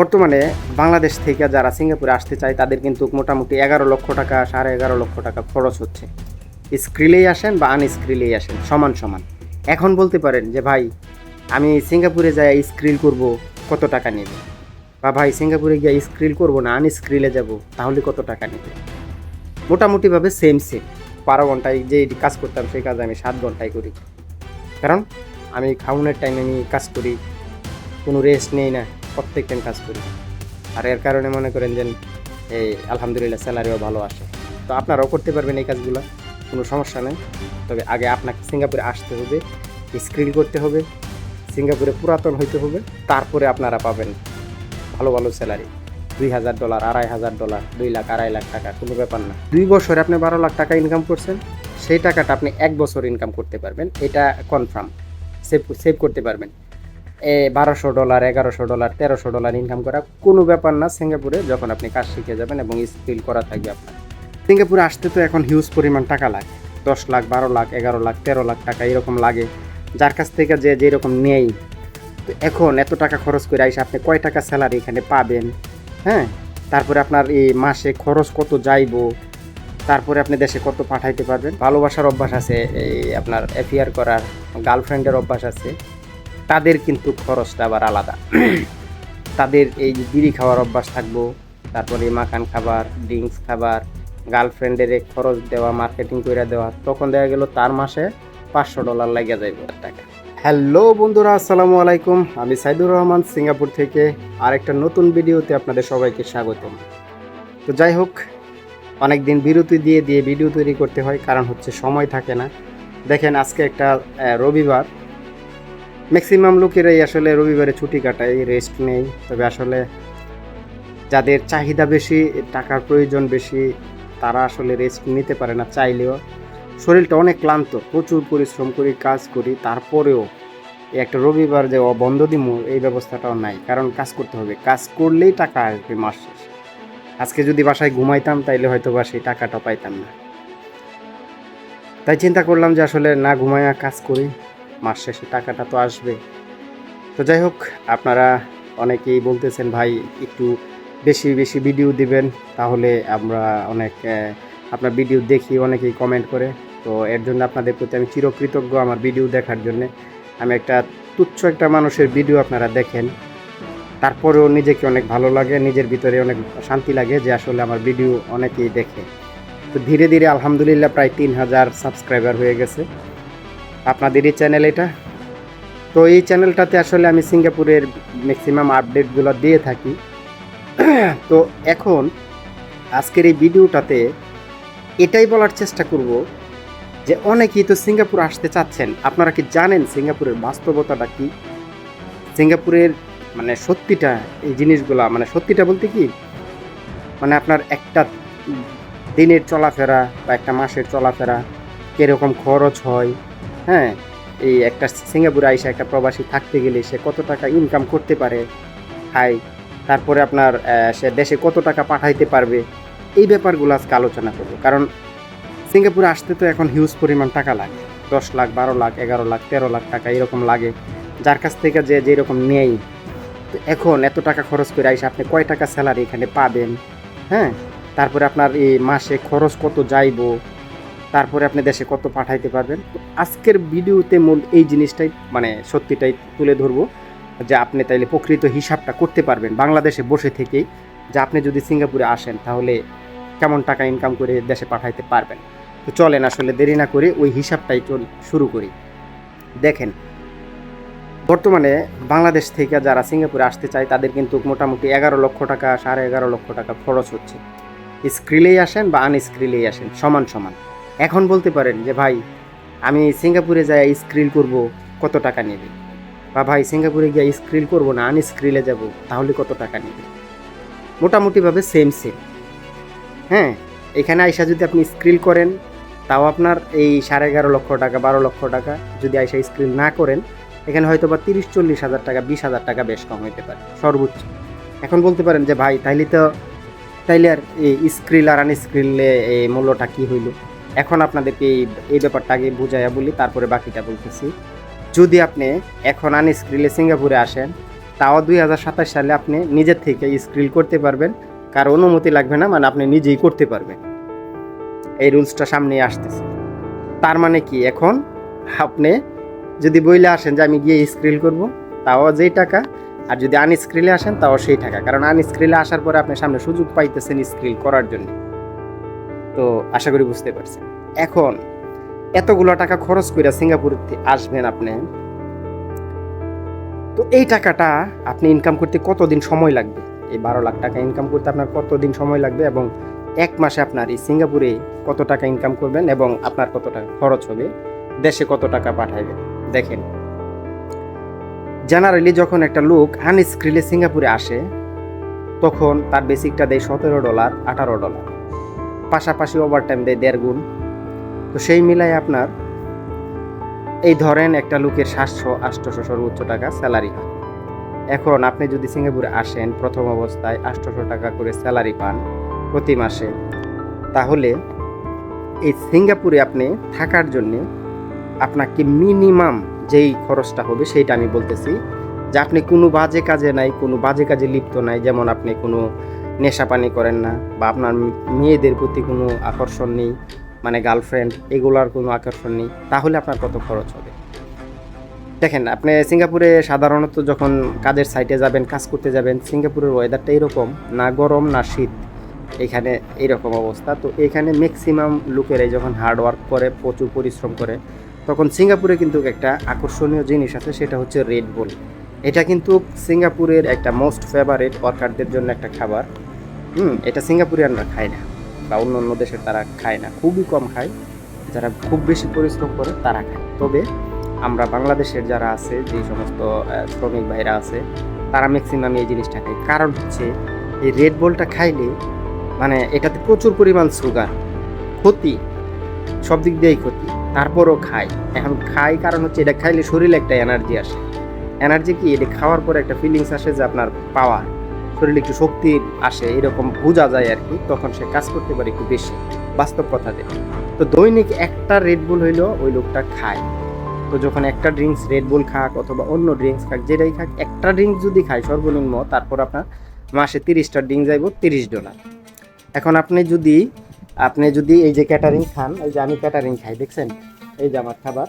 বর্তমানে বাংলাদেশ থেকে যারা সিঙ্গাপুরে আসতে চায় তাদের কিন্তু মোটামুটি 11 লক্ষ টাকা 11.5 লক্ষ টাকা খরচ হচ্ছে। স্ক্রিলেই আসেন বা আনস্ক্রিলেই আসেন সমান সমান। এখন বলতে পারেন যে ভাই আমি সিঙ্গাপুরে যাই স্ক্রিল করব, কত টাকা নেবে? বা ভাই সিঙ্গাপুরে গিয়ে স্ক্রিল করব না আনস্ক্রিলে যাব, তাহলে কত টাকা নেবে? মোটামুটিভাবে সেম 12 ঘন্টায় যে কাজ করতাম সেই কাজ আমি 7 ঘন্টায় করি। কারণ আমি খাউনের টাইমে আমি কাজ করি, কোনো রেস্ট নেই না, প্রত্যেক টাইম কাজ করি। আর এর কারণে মনে করেন যে এই আলহামদুলিল্লাহ স্যালারিও ভালো আসে। তো আপনারাও করতে পারবেন এই কাজগুলো, কোনো সমস্যা নেই। তবে আগে আপনাকে সিঙ্গাপুরে আসতে হবে, স্ক্রিল করতে হবে, সিঙ্গাপুরে পুরাতন হইতে হবে, তারপরে আপনারা পাবেন ভালো ভালো স্যালারি। $2,000, $2,500, 2 লাখ, 2.5 লাখ টাকা কোনো ব্যাপার না। 2 বছরে আপনি 12 লাখ টাকা ইনকাম করছেন, সেই টাকাটা আপনি 1 বছর ইনকাম করতে পারবেন, এটা কনফার্ম। সেভ করতে পারবেন। $1,200, $1,100, $1,300 ইনকাম করা কোনো ব্যাপার না সিঙ্গাপুরে, যখন আপনি কাজ শিখে যাবেন এবং স্কিল করা থাকবে আপনার। সিঙ্গাপুরে আসতে তো এখন হিউজ পরিমাণ টাকা লাগে, 10 লাখ, 12 লাখ, 11 লাখ, 13 লাখ টাকা এরকম লাগে, যার কাছ থেকে যে যেরকম নেই। তো এখন এত টাকা খরচ করে আইসা আপনি কয় টাকা স্যালারি এখানে পাবেন? হ্যাঁ, তারপরে আপনার এই মাসে খরচ কত যাইবো, তারপরে আপনি দেশে কত পাঠাইতে পারবেন। ভালোবাসার অভ্যাস আছে, এই আপনার অ্যাফেয়ার করার, গার্লফ্রেন্ডের অভ্যাস আছে, তাদের কিন্তু খরচটা আবার আলাদা। তাদের এই বিড়ি খাওয়ার অভ্যাস থাকবো, তারপরে মাখান খাবার, ড্রিঙ্কস খাবার, গার্লফ্রেন্ডের খরচ দেওয়া, মার্কেটিং করে দেওয়া, তখন দেখা গেল তার মাসে $500 লেগে যাইব টাকা। হ্যালো বন্ধুরা, আসসালামু আলাইকুম। আমি সাইদুর রহমান সিঙ্গাপুর থেকে আরেকটা নতুন ভিডিওতে আপনাদের সবাইকে স্বাগতম। তো যাই হোক, অনেক দিন বিরতি দিয়ে ভিডিও তৈরি করতে হয়, কারণ হচ্ছে সময় থাকে না। দেখেন আজকে একটা রবিবার, ম্যাক্সিমাম লোকেরাই আসলে রবিবারে ছুটি কাটায়, রেস্ট নেই। তবে আসলে যাদের চাহিদা বেশি, টাকার প্রয়োজন বেশি, তারা আসলে রেস্ট নিতে পারে না চাইলেও। শরীরটা অনেক ক্লান্ত, প্রচুর পরিশ্রম করি, কাজ করি, তারপরেও এই একটা রবিবার যে বন্ধ দিমু এই ব্যবস্থাটাও নাই, কারণ কাজ করতে হবে। কাজ করলেই টাকা আসবে মাস শেষে। আজকে যদি বাসায় ঘুমাইতাম তাইলে হয়তো বা সেই টাকাটা পাইতাম না। তাই চিন্তা করলাম যে আসলে না ঘুমাইয়া কাজ করি, মাস শেষে টাকাটা তো আসবে। তো যাই হোক, আপনারা অনেকেই বলতেছেন ভাই একটু বেশি বেশি ভিডিও দিবেন, তাহলে আমরা অনেক আপনার ভিডিও দেখি, অনেকেই কমেন্ট করে। তো এর জন্য আপনাদের প্রতি আমি চিরকৃতজ্ঞ, আমার ভিডিও দেখার জন্য। আমি একটা তুচ্ছ একটা মানুষের ভিডিও আপনারা দেখেন, তারপরেও নিজেকে অনেক ভালো লাগে, নিজের ভিতরে অনেক শান্তি লাগে যে আসলে আমার ভিডিও অনেকেই দেখে। তো ধীরে ধীরে আলহামদুলিল্লাহ প্রায় 3,000 সাবস্ক্রাইবার হয়ে গেছে আপনাদেরই চ্যানেল এটা। তো এই চ্যানেলটাতে আসলে আমি সিঙ্গাপুরের ম্যাক্সিমাম আপডেটগুলো দিয়ে থাকি। তো এখন আজকের এই ভিডিওটাতে এটাই বলার চেষ্টা করব যে অনেকেই তো সিঙ্গাপুর আসতে চাচ্ছেন, আপনারা কি জানেন সিঙ্গাপুরের বাস্তবতাটা কি? সিঙ্গাপুরের মানে সত্যিটা, এই জিনিসগুলা মানে সত্যিটা বলতে কি, মানে আপনার একটা দিনের চলাফেরা বা একটা মাসের চলাফেরা কীরকম খরচ হয়। হ্যাঁ, এই একটা সিঙ্গাপুরে আইসা একটা প্রবাসী থাকতে গেলে সে কত টাকা ইনকাম করতে পারে, খায়, তারপরে আপনার সে দেশে কত টাকা পাঠাইতে পারবে, এই ব্যাপারগুলো আজকে আলোচনা করব। কারণ সিঙ্গাপুরে আসতে তো এখন হিউজ পরিমাণ টাকা লাগে, 10 লাখ, 12 লাখ, 11 লাখ, 13 লাখ টাকা এরকম লাগে, যার কাছ থেকে যে যেরকম নেই। তো এখন এত টাকা খরচ করে আইসা আপনি কয় টাকা স্যালারি এখানে পাবেন? হ্যাঁ, তারপরে আপনার এই মাসে খরচ কত যাইবো, তারপরে আপনি দেশে কত পাঠাইতে পারবেন। তো আজকের ভিডিওতে মূল এই জিনিসটাই মানে সত্যিটাই তুলে ধরবো, যে আপনি তাইলে প্রকৃত হিসাবটা করতে পারবেন বাংলাদেশে বসে থেকেই, যে আপনি যদি সিঙ্গাপুরে আসেন তাহলে কেমন টাকা ইনকাম করে দেশে পাঠাইতে পারবেন। তো চলেন আসলে দেরি না করে ওই হিসাবটাই শুরু করি। দেখেন, বর্তমানে বাংলাদেশ থেকে যারা সিঙ্গাপুরে আসতে চায় তাদের কিন্তু মোটামুটি 11 লক্ষ টাকা 11.5 লক্ষ টাকা খরচ হচ্ছে। স্ক্রিলেই আসেন বা আনস্ক্রিলেই আসেন সমান সমান। এখন বলতে পারেন যে ভাই আমি সিঙ্গাপুরে যাই স্ক্রিল করব, কত টাকা নেবে? বা ভাই সিঙ্গাপুরে গিয়ে স্ক্রিল করব না আনস্ক্রিলে যাব, তাহলে কত টাকা নেবে? মোটামুটিভাবে সেম। হ্যাঁ, এখানে আইসা যদি আপনি স্ক্রিল করেন তাও আপনার এই 11.5 লক্ষ টাকা, 12 লক্ষ টাকা। যদি আইসা স্ক্রিল না করেন এখানে হয়তো বা 30-40 হাজার টাকা, 20,000 টাকা বেশ কম হইতে পারে সর্বোচ্চ। এখন বলতে পারেন যে ভাই তাইলে আর এই স্ক্রিল আর আনস্ক্রিলে এই মূল্যটা কী হইল? এখন আপনাদেরকে এই ব্যাপারটা আগে বুঝাইয়া বলি, তারপরে বাকিটা বলতেছি। যদি আপনি এখন আনস্ক্রিলে সিঙ্গাপুরে আসেন তাও 2027 সালে আপনি নিজের থেকে স্কিল করতে পারবেন, কারো অনুমতি লাগবে না, মানে আপনি নিজেই করতে পারবেন। এই রুলসটা সামনে আসতেছে। তার মানে কি, এখন আপনি যদি বইলে আসেন যে আমি গিয়ে স্কিল করব, তাও যেই টাকা, আর যদি আনস্কিলে আসেন তাও সেই টাকা। কারণ আনস্কিলে আসার পরে আপনি সামনে সুযোগ পাইতেছেন স্কিল করার জন্য। তো আশা করি বুঝতে পারছেন। এখন এতগুলো টাকা খরচ করে সিঙ্গাপুরে আসবেন আপনি, তো এই টাকাটা আপনি ইনকাম করতে কতদিন সময় লাগবে? এই 12 লাখ টাকা ইনকাম করতে আপনার কতদিন সময় লাগবে, এবং এক মাসে আপনার এই সিঙ্গাপুরে কত টাকা ইনকাম করবেন, এবং আপনার কত টাকা খরচ হবে, দেশে কত টাকা পাঠাইবেন? দেখেন, জেনারেলি যখন একটা লোক আনস্কিলে সিঙ্গাপুরে আসে, তখন তার বেসিকটা দেয় $17, $18, পাশাপাশি ওভারটাইম দেয় 1.5 গুণ। তো সেই মিলাই আপনার এই ধরেন একটা লোকের 700-800 সর্বোচ্চ টাকা স্যালারি হয়। এখন আপনি যদি সিঙ্গাপুরে আসেন, প্রথম অবস্থায় 800 টাকা করে স্যালারি পান প্রতি মাসে, তাহলে এই সিঙ্গাপুরে আপনি থাকার জন্য আপনাকে মিনিমাম যেই খরচটা হবে সেইটা আমি বলতেছি, যে আপনি কোনো বাজে কাজে নাই, কোনো বাজে কাজে লিপ্ত নাই, যেমন আপনি কোনো নেশাপানি করেন না, বা আপনার মেয়েদের প্রতি কোনো আকর্ষণ নেই, মানে গার্লফ্রেন্ড এগুলার কোনো আকর্ষণ নেই, তাহলে আপনার কত খরচ হবে? দেখেন, আপনি সিঙ্গাপুরে সাধারণত যখন কাজের সাইটে যাবেন, কাজ করতে যাবেন, সিঙ্গাপুরের ওয়েদারটা এরকম, না গরম না শীত, এখানে এইরকম অবস্থা। তো এখানে ম্যাক্সিমাম লোকেরাই যখন হার্ড ওয়ার্ক করে, প্রচুর পরিশ্রম করে, তখন সিঙ্গাপুরে কিন্তু একটা আকর্ষণীয় জিনিস আছে, সেটা হচ্ছে রেড বুল। এটা কিন্তু সিঙ্গাপুরের একটা মোস্ট ফেভারিট ওয়ার্কারদের জন্য একটা খাবার। এটা সিঙ্গাপুরিয়ানরা খায় না, বা অন্য অন্য দেশের তারা খায় না, খুবই কম খায়। যারা খুব বেশি পরিশ্রম করে তারা খায়। তবে আমরা বাংলাদেশের যারা আছে, যে সমস্ত শ্রমিক ভাইরা আছে, তারা ম্যাক্সিমাম এই জিনিসটা খায়। কারণ হচ্ছে এই রেড বুলটা খাইলে, মানে এটাতে প্রচুর পরিমাণ সুগার, ক্ষতি, সব দিক দিয়েই ক্ষতি, তারপরও খাই। এখন খাই কারণ হচ্ছে এটা খাইলে শরীরে একটা এনার্জি আসে। এনার্জি কি, এটা খাওয়ার পরে একটা ফিলিংস আসে যে আপনার পাওয়ার, শরীরে একটু শক্তি আসে, এরকম বোঝা যায় আর কি। তখন সে কাজ করতে পারে একটু বেশি, বাস্তব কথা যেটা। তো দৈনিক একটা রেড বুল হইলেও ওই লোকটা খায়। তো যখন একটা ড্রিঙ্কস, রেড বুল খাক অথবা অন্য ড্রিঙ্কস খাক, যেটাই খাক, একটা ড্রিঙ্কস যদি খায় সর্বনিম্ন, তারপর আপনার মাসে 30টা ড্রিঙ্ক যাইব $30। এখন আপনি যদি এই যে ক্যাটারিং খান, এই যে আমি ক্যাটারিং খাই, দেখছেন এই যে আমার খাবার,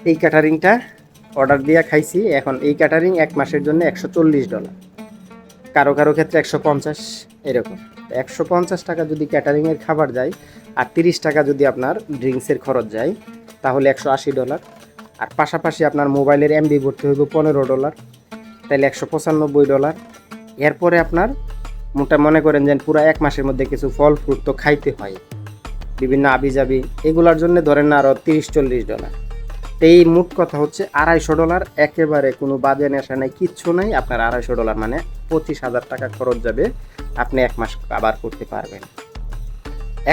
এই ক্যাটারিংটা অর্ডার দিয়ে খাইছি। এখন এই ক্যাটারিং এক মাসের জন্য $140, কারো কারো ক্ষেত্রে 150, এরকম। 150 টাকা যদি ক্যাটারিংয়ের খাবার যায়, আর 30 টাকা যদি আপনার ড্রিঙ্কসের খরচ যায়, তাহলে $180। আর পাশাপাশি আপনার মোবাইলের এমবি ভরতে হইব $15, তাহলে $195। এরপরে আপনার মনে করেন যে পুরো এক মাসের মধ্যে কিছু ফল ফ্রুট তো খাইতে হয়, বিভিন্ন আবিজাবি, এগুলার জন্য ধরেন না আরও $30-40। এই মোট কথা হচ্ছে $250, একেবারে কোনো বাজে নেশা নেই, কিচ্ছু নাই, আপনার $250 মানে 25,000 টাকা খরচ যাবে, আপনি এক মাস আবার করতে পারবেন।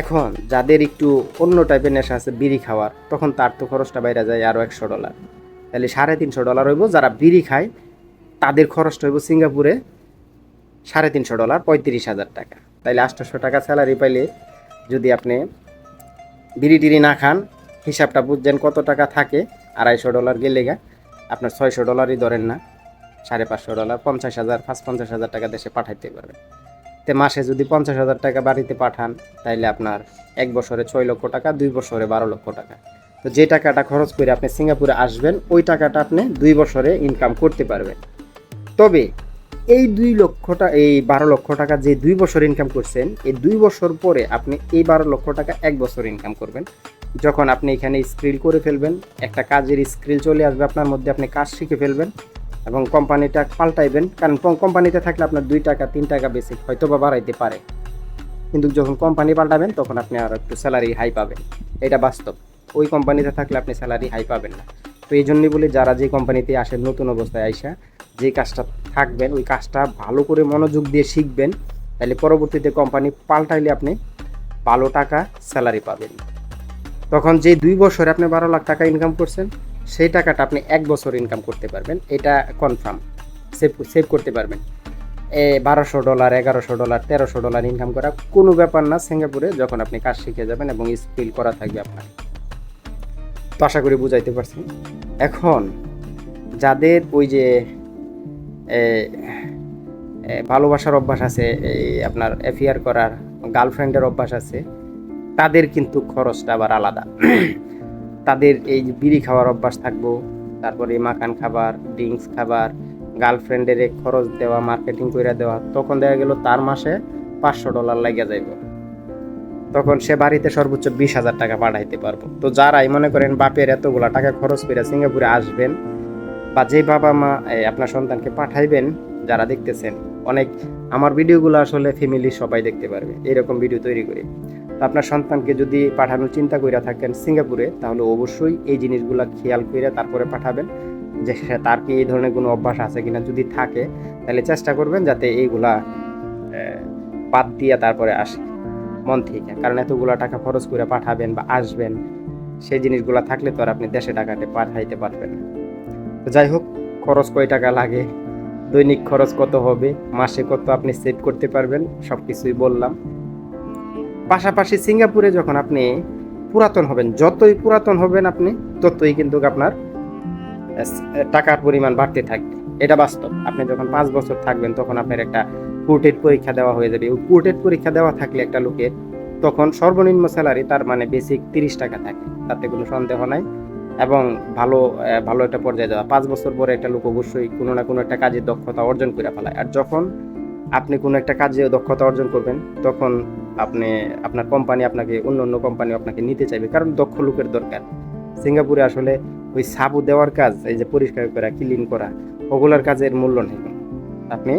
এখন যাদের একটু অন্য টাইপের নেশা আছে, বিড়ি খাওয়ার, তখন তার তো খরচটা বাইরে যায় আরও $100, তাহলে $350 হইব। যারা বিড়ি খায় তাদের খরচটা হইব সিঙ্গাপুরে $350, 35,000 টাকা। তাইলে 800 টাকা স্যালারি পাইলে যদি আপনি বিড়ি টিড়ি না খান, হিসাবটা বুঝছেন কত টাকা থাকে। $250 গেলে আপনার $600 ধরেন না, $550, 50,000, 50,000 টাকা দেশে পাঠাইতে পারবেন। তো মাসে যদি 50,000 টাকা বাড়িতে পাঠান, তাইলে আপনার 1 বছরে 6 লক্ষ টাকা, 2 বছরে 12 লক্ষ টাকা। তো যে টাকাটা খরচ করে আপনি সিঙ্গাপুরে আসবেন, ওই টাকাটা আপনি 2 বছরে ইনকাম করতে পারবেন। তবে এই 12 লক্ষ টাকা যে 2 বছর ইনকাম করছেন, এই 2 বছর পরে আপনি এই 12 লক্ষ টাকা 1 বছর ইনকাম করবেন, যখন আপনি এখানে স্কিল করে ফেলবেন, একটা কাজের স্কিল চলে আসবে আপনার মধ্যে, আপনি কাজ শিখে ফেলবেন এবং কোম্পানিটা পাল্টাইবেন। কারণ কোম্পানিতে থাকলে আপনার 2 টাকা 3 টাকা বেসিক হয়তো বা বাড়াইতে পারে, কিন্তু যখন কোম্পানি পাল্টাবেন তখন আপনি আর একটু স্যালারি হাই পাবেন, এটা বাস্তব। ওই কোম্পানিতে থাকলে আপনি স্যালারি হাই পাবেন না। তো এই জন্যই বলি, যারা যে কোম্পানিতে আসেন নতুন অবস্থায় আইসা, যে কাজটা থাকবেন ওই কাজটা ভালো করে মনোযোগ দিয়ে শিখবেন, তাহলে পরবর্তীতে কোম্পানি পাল্টাইলে আপনি ভালো টাকা স্যালারি পাবেন। তখন যে 2 বছরে আপনি 12 লাখ টাকা ইনকাম করছেন, সেই টাকাটা আপনি 1 বছর ইনকাম করতে পারবেন, এটা কনফার্ম। সেভ করতে পারবেন। $1,200, $1,100, $1,300 ইনকাম করা কোনো ব্যাপার না সিঙ্গাপুরে, যখন আপনি কাজ শিখে যাবেন এবং স্কিল করা থাকবে আপনার। তো আশা করি বুঝাইতে পারছি। এখন যাদের ওই যে ভালোবাসার অভ্যাস আছে, এই আপনার অ্যাফেয়ার করার, গার্লফ্রেন্ডের অভ্যাস আছে, তাদের কিন্তু খরচটা আবার আলাদা। তাদের এই যে বিড়ি খাওয়ার অভ্যাস থাকবো, তারপরে মাখান খাবার, ড্রিঙ্কস খাবার, গার্লফ্রেন্ডের খরচ দেওয়া, মার্কেটিং করে দেওয়া, তখন দেখা গেল তার মাসে $500 লেগে যাইব। তখন সে বাড়িতে সর্বোচ্চ 20,000 টাকা পাঠাইতে পারবো। তো যারাই মনে করেন বাপের এতগুলা টাকা খরচ করে সিঙ্গাপুরে আসবেন, বা যে বাবা মা আপনার সন্তানকে পাঠাইবেন, যারা দেখতেছেন, অনেক আমার ভিডিওগুলো আসলে ফ্যামিলি সবাই দেখতে পারবে, এরকম ভিডিও তৈরি করি। তো আপনার সন্তানকে যদি পাঠানোর চিন্তা করে থাকেন সিঙ্গাপুরে, তাহলে অবশ্যই এই জিনিসগুলো খেয়াল করে তারপরে পাঠাবেন, যে তার কি এই ধরনের কোনো অভ্যাস আছে কিনা। যদি থাকে তাহলে চেষ্টা করবেন যাতে এইগুলা বাদ দিয়ে তারপরে আসে মন থেকে। কারণ এতগুলো টাকা খরচ করে পাঠাবেন বা আসবেন, সেই জিনিসগুলো থাকলে তো আর আপনি দেশে টাকাতে পাঠাইতে পারবেন না। তো যাই হোক, খরচ কয় টাকা লাগে, দৈনিক খরচ কত হবে, মাসে কত আপনি সেভ করতে পারবেন, সব কিছুই বললাম। পাশাপাশি সিঙ্গাপুরে যখন আপনি পুরাতন হবেন, যতই পুরাতন হবেন আপনি, ততই কিন্তু আপনার টাকার পরিমাণ বাড়তে থাকবে। এটা বাস্তব। আপনি যখন 5 বছর থাকবেন, তখন আপনার একটা কোর্টেড পরীক্ষা দেওয়া হয়ে যাবে। ওই কোর্টেড পরীক্ষা দেওয়া থাকলে একটা লোকের তখন সর্বনিম্ন স্যালারি তার মানে বেসিক 30 টাকা থাকে, তাতে কোনো সন্দেহ নাই। এবং ভালো ভালো একটা পর্যায়ে যাওয়া 5 বছর পরে একটা লোক অবশ্যই কোনো না কোনো একটা কাজে দক্ষতা অর্জন করে ফেলায়। আর যখন আপনি কোনো একটা কাজে দক্ষতা অর্জন করবেন, তখন আপনি আপনার কোম্পানি আপনাকে, অন্য অন্য কোম্পানি আপনাকে নিতে চাইবে, কারণ দক্ষ লোকের দরকার। সিঙ্গাপুরে আসলে ওই সাবু দেওয়ার কাজ, এই যে পরিষ্কার করা, ক্লিন করা, ওগুলার কাজের মূল্য নেই। আপনি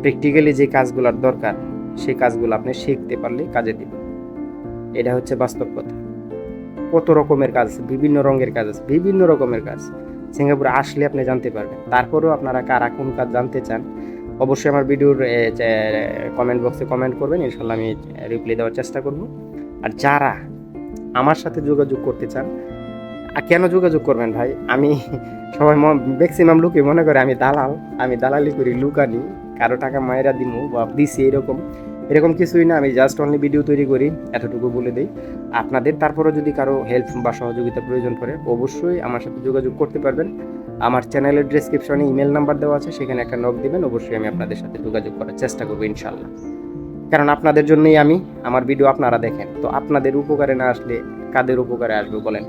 প্র্যাকটিক্যালি যে কাজগুলোর দরকার, সেই কাজগুলো আপনি শিখতে পারলে কাজে দিবে। এটা হচ্ছে বাস্তব কথা। কত রকমের কাজ আছে, বিভিন্ন রঙের কাজ আছে, বিভিন্ন রকমের কাজ সিঙ্গাপুরে আসলে আপনি জানতে পারবেন। তারপরেও আপনারা কারা কোন কাজ জানতে চান, অবশ্যই আমার ভিডিওর কমেন্ট বক্সে কমেন্ট করবেন, ইনশাল্লাহ আমি রিপ্লাই দেওয়ার চেষ্টা করব। আর যারা আমার সাথে যোগাযোগ করতে চান, কেন যোগাযোগ করবেন ভাই, আমি সবাই ম্যাক্সিমাম লোকে মনে করে আমি দালাল, আমি দালালি করি, লুকানি, কারো টাকা মায়েরা দিমু বা দিছি, এরকম কিছুই না। আমি জাস্ট অনলি ভিডিও তৈরি করি, এতটুকু বলে দিই আপনাদের। তারপরে যদি কারো হেল্প বা সহযোগিতা প্রয়োজন পড়ে, অবশ্যই আমার সাথে যোগাযোগ করতে পারবেন। আমার চ্যানেলের ডেসক্রিপশনে ইমেল নাম্বার দেওয়া আছে, সেখানে একটা নক দিবেন, অবশ্যই আমি আপনাদের সাথে যোগাযোগ করার চেষ্টা করবো ইনশাল্লাহ। কারণ আপনাদের জন্যই আমার ভিডিও আপনারা দেখেন, তো আপনাদের উপকারে না আসলে কাদের উপকারে আসবে বলেন?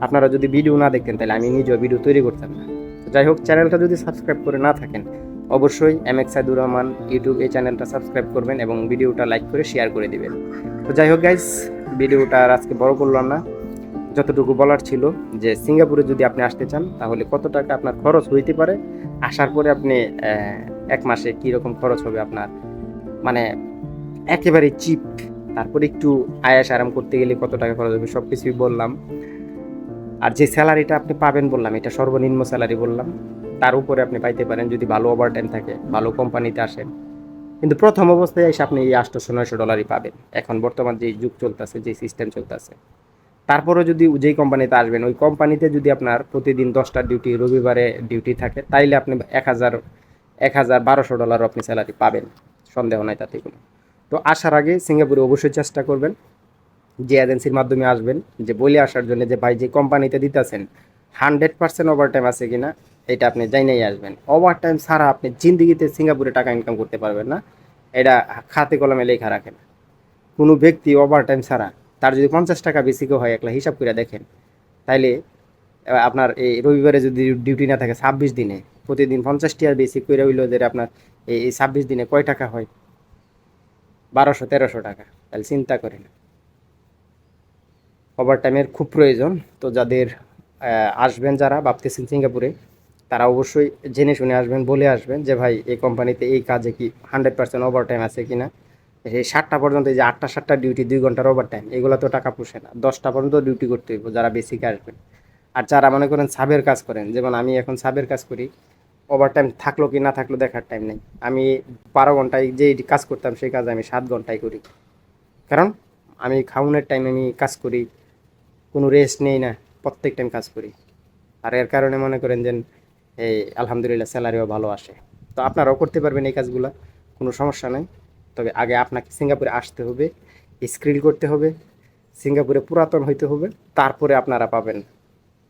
আপনারা যদি ভিডিও না দেখতেন, তাহলে আমি নিজেও ভিডিও তৈরি করতাম না। তো যাই হোক, চ্যানেলটা যদি সাবস্ক্রাইব করে না থাকেন, অবশ্যই MX সাইদুর রহমান ইউটিউব এই চ্যানেলটা সাবস্ক্রাইব করবেন এবং ভিডিওটা লাইক করে শেয়ার করে দিবেন। তো যাই হোক গাইস, ভিডিওটা আর আজকে বড় করলাম না, যতটুকু বলার ছিল যে সিঙ্গাপুরে যদি আপনি আসতে চান, তাহলে কত টাকা আপনার খরচ হইতে পারে, আসার পরে আপনি 1 মাসে কীরকম খরচ হবে আপনার, মানে একেবারে চিপ, তারপরে একটু আয়াস আরাম করতে গেলে কত টাকা খরচ হবে, সব কিছুই বললাম। আর যে স্যালারিটা আপনি পাবেন বললাম, এটা সর্বনিম্ন স্যালারি বললাম, তার উপরে আপনি পাইতে পারেন যদি ভালো ওভারটাইম থাকে, ভালো কোম্পানিতে আসেন। কিন্তু প্রথম অবস্থায় এসে আপনি এই $800-900 পাবেন, এখন বর্তমান যে যুগ চলতেছে, যে সিস্টেম চলতেছে। তারপরে যদি যেই কোম্পানিতে আসবেন, ওই কোম্পানিতে যদি আপনার প্রতিদিন 10টা ডিউটি, রবিবারে ডিউটি থাকে, তাইলে আপনি $1,000-1,1200 আপনি স্যালারি পাবেন, সন্দেহ নাই তাতে কোনো। তো আসার আগে সিঙ্গাপুরে অবশ্যই চেষ্টা করবেন, যে এজেন্সির মাধ্যমে আসবেন, যে বলে আসার জন্য যে ভাই যে কোম্পানিতে দিতেছেন 100% ওভারটাইম আছে কিনা, এটা আপনি জানিয়েই আসবেন। ওভারটাইম ছাড়া আপনি জিন্দিগিতে সিঙ্গাপুরে টাকা ইনকাম করতে পারবেন না, এটা খাতে কলমে লেখা রাখেন। কোনো ব্যক্তি ওভারটাইম ছাড়া, তার যদি 50 টাকা বেশিও হয়, একলা হিসাব করে দেখেন, তাইলে আপনার এই রবিবারে যদি ডিউটি না থাকে 26 দিনে, প্রতিদিন 50 টাকা বেশি করে হইলো, যে আপনার এই 26 দিনে কয় টাকা হয়? 1200-1300 টাকা। তাহলে চিন্তা করেন, ওভারটাইমের খুব প্রয়োজন। তো যাদের আসবেন, যারা ভাবতেছেন সিঙ্গাপুরে, তারা অবশ্যই জেনে শুনে আসবেন, বলে আসবেন যে ভাই এই কোম্পানিতে এই কাজে কি 100% ওভারটাইম আছে কিনা। এই 7টা পর্যন্ত, এই যে 8টা-7টা ডিউটি, 2 ঘন্টার ওভারটাইম, এগুলো তো টাকা পোষে না। 10টা পর্যন্ত ডিউটি করতে হইব যারা বেসিকে আসবেন। আর যারা মনে করেন সাবের কাজ করেন, যেমন আমি এখন সাবের কাজ করি, ওভারটাইম থাকলো কি না থাকলো দেখার টাইম নেই। আমি 12 ঘন্টায় যে কাজ করতাম, সেই কাজ আমি 7 ঘন্টায় করি, কারণ আমি খাউনের টাইমে আমি কাজ করি, কোনো রেস্ট নেই না, প্রত্যেক টাইম কাজ করি। আর এর কারণে মনে করেন যে এই আলহামদুলিল্লাহ স্যালারিও ভালো আসে। তো আপনারাও করতে পারবেন এই কাজগুলো, কোনো সমস্যা নেই। তবে আগে আপনাকে সিঙ্গাপুরে আসতে হবে, স্কিল করতে হবে, সিঙ্গাপুরে পুরাতন হইতে হবে, তারপরে আপনারা পাবেন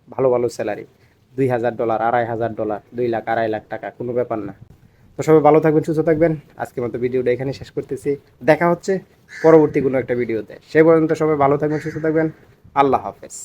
ভালো ভালো স্যালারি। $2,000, $2,500, 2 লাখ, 2.5 লাখ টাকা কোনো ব্যাপার না। তো সবাই ভালো থাকবেন, সুস্থ থাকবেন। আজকের মতো ভিডিওটা এখানে শেষ করতেছি। দেখা হচ্ছে পরবর্তী কোনো একটা ভিডিওতে। সে পর্যন্ত সবাই ভালো থাকবেন, সুস্থ থাকবেন। আল্লাহ হাফেজ।